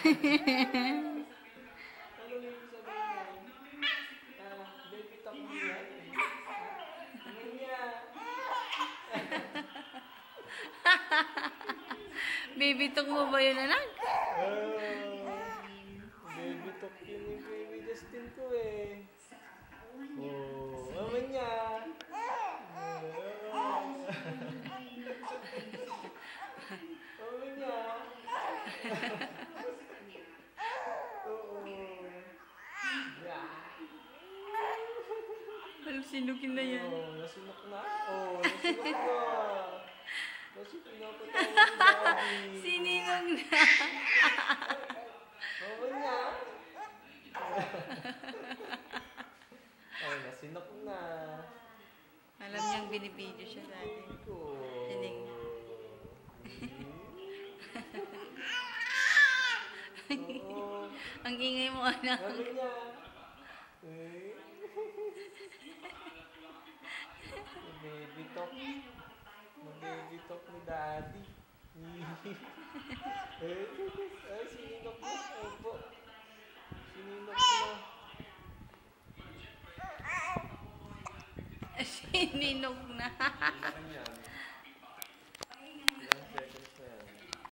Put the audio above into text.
Ano yung sabihin mo? Baby talk mo yan? Ano niya? Baby talk mo ba yun, anak? Baby talk yun yung baby Justin ko eh. Oh, ano niya? Ano niya? Sinukin na yan. Nasinok na. Nasinok na. Nasinok na ako tayo ni Daddy. Sininong na. Oo niya. Nasinok na. Alam niyang binibidyo siya sa atin. Sining. Ang ingay mo, anak. Ano niya? Baby talk. Baby talk ni Daddy. Sininok na. Opo. Sininok na. Sininok na.